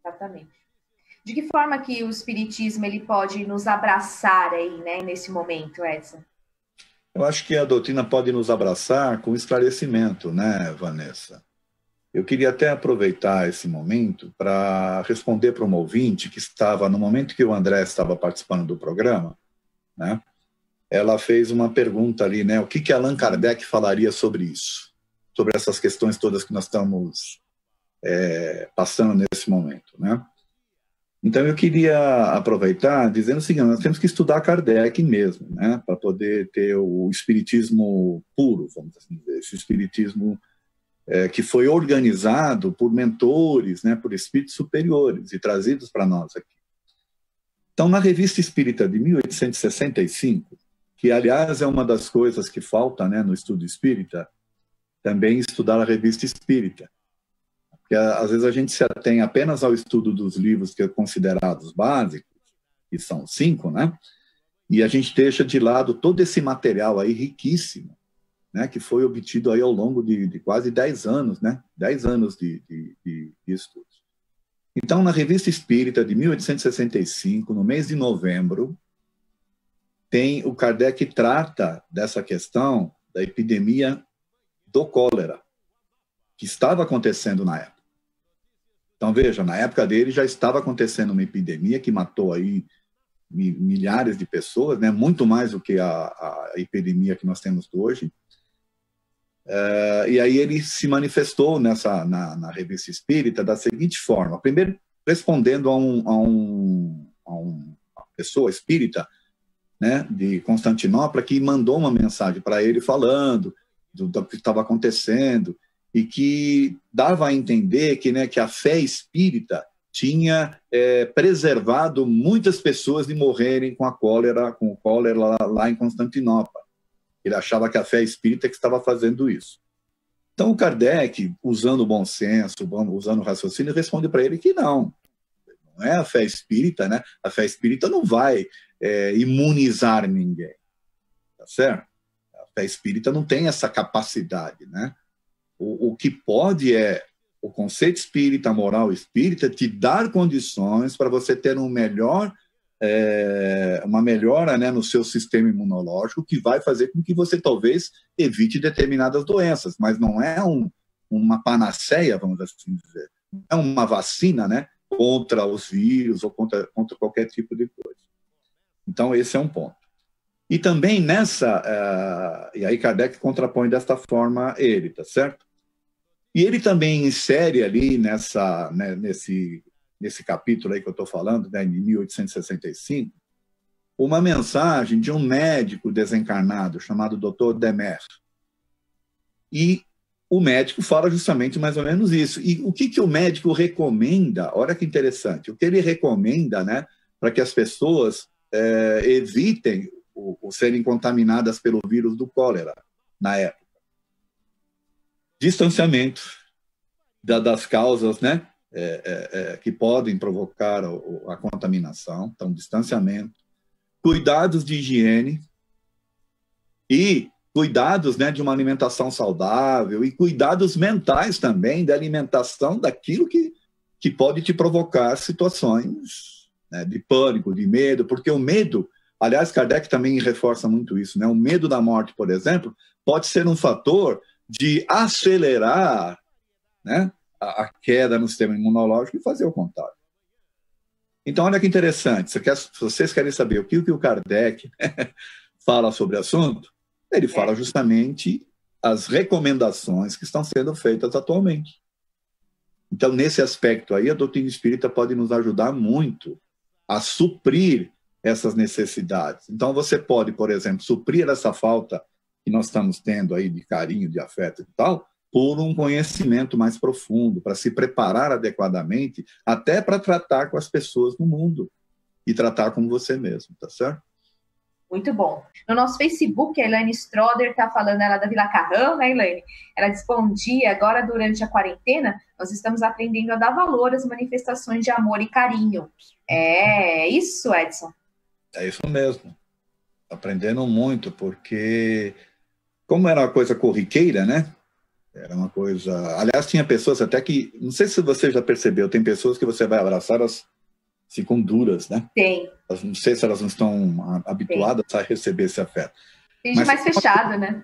Exatamente. De que forma que o espiritismo ele pode nos abraçar aí, né, nesse momento, Edson? Eu acho que a doutrina pode nos abraçar com esclarecimento, né, Vanessa? Eu queria até aproveitar esse momento para responder para uma ouvinte que estava, no momento que o André estava participando do programa, né? Ela fez uma pergunta ali, né? O que Allan Kardec falaria sobre isso? Sobre essas questões todas que nós estamos passando nesse momento, né? Então, eu queria aproveitar dizendo o seguinte, nós temos que estudar Kardec mesmo, né? Para poder ter o espiritismo puro, vamos assim dizer, esse espiritismo que foi organizado por mentores, né? Por espíritos superiores e trazidos para nós aqui. Então, na Revista Espírita de 1865, que, aliás, é uma das coisas que falta, né, no estudo espírita, também estudar a Revista Espírita. Porque, às vezes, a gente se atém apenas ao estudo dos livros que são considerados básicos, que são 5, né? E a gente deixa de lado todo esse material aí riquíssimo, né, que foi obtido aí ao longo de quase 10 anos, né? 10 anos de estudos. Então, na Revista Espírita de 1865, no mês de novembro, tem o Kardec trata dessa questão da epidemia do cólera, que estava acontecendo na época. Então, veja, na época dele já estava acontecendo uma epidemia que matou aí milhares de pessoas, né? Muito mais do que a epidemia que nós temos hoje. E aí ele se manifestou na Revista Espírita da seguinte forma. Primeiro, respondendo a uma pessoa espírita, né, de Constantinopla, que mandou uma mensagem para ele falando do que estava acontecendo e que dava a entender que, né, que a fé espírita tinha preservado muitas pessoas de morrerem com o cólera lá em Constantinopla. Ele achava que a fé espírita que estava fazendo isso. Então, o Kardec, usando o bom senso, usando o raciocínio, responde para ele que não é a fé espírita, né? A fé espírita não vai imunizar ninguém, tá certo? A fé espírita não tem essa capacidade, né? O que pode o conceito espírita, a moral espírita, te dar condições para você ter uma melhora, né, no seu sistema imunológico, que vai fazer com que você talvez evite determinadas doenças, mas não é uma panaceia, vamos assim dizer. Não é uma vacina, né, contra os vírus ou contra qualquer tipo de coisa. Então, esse é um ponto. E também e aí Kardec contrapõe desta forma ele, tá certo? E ele também insere ali nesse capítulo aí que eu estou falando, né, de 1865, uma mensagem de um médico desencarnado chamado Dr. Demer. E o médico fala justamente mais ou menos isso. E o que o médico recomenda? Olha que interessante. O que ele recomenda, né, para que as pessoas evitem o serem contaminadas pelo vírus do cólera na época? Distanciamento das causas, né, que podem provocar a contaminação, então distanciamento, cuidados de higiene e cuidados, né, de uma alimentação saudável e cuidados mentais também da alimentação daquilo que pode te provocar situações, né, de pânico, de medo, porque o medo, aliás, Kardec também reforça muito isso, né, o medo da morte, por exemplo, pode ser um fator de acelerar, né, a queda no sistema imunológico e fazer o contágio. Então, olha que interessante. Se vocês querem saber o que o Kardec fala sobre o assunto, ele fala justamente as recomendações que estão sendo feitas atualmente. Então, nesse aspecto aí, a doutrina espírita pode nos ajudar muito a suprir essas necessidades. Então, você pode, por exemplo, suprir essa falta que nós estamos tendo aí de carinho, de afeto e tal, por um conhecimento mais profundo, para se preparar adequadamente, até para tratar com as pessoas no mundo e tratar com você mesmo, tá certo? Muito bom. No nosso Facebook, a Elaine Stroder está falando, ela é da Vila Carrão, né, Elaine? Ela diz, bom dia, agora durante a quarentena, nós estamos aprendendo a dar valor às manifestações de amor e carinho. É isso, Edson? É isso mesmo. Aprendendo muito, porque como era uma coisa corriqueira, né? Era uma coisa... Aliás, tinha pessoas até que... Não sei se você já percebeu, tem pessoas que você vai abraçar, elas ficam duras, né? Tem. Não sei se elas não estão habituadas a receber esse afeto. Tem de mais fechado, né?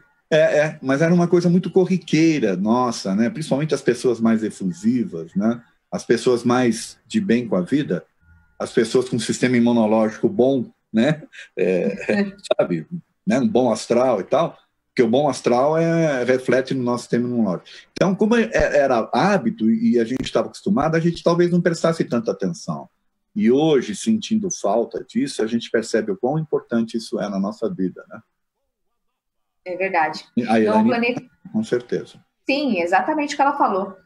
Mas era uma coisa muito corriqueira, nossa, né? Principalmente as pessoas mais efusivas, né? As pessoas mais de bem com a vida, as pessoas com um sistema imunológico bom, né? Sabe? Né? Um bom astral e tal, porque o bom astral reflete no nosso sistema imunológico. Então, como era hábito e a gente estava acostumado, a gente talvez não prestasse tanta atenção. E hoje, sentindo falta disso, a gente percebe o quão importante isso é na nossa vida, né? É verdade. A Elaine, com certeza. Sim, exatamente o que ela falou.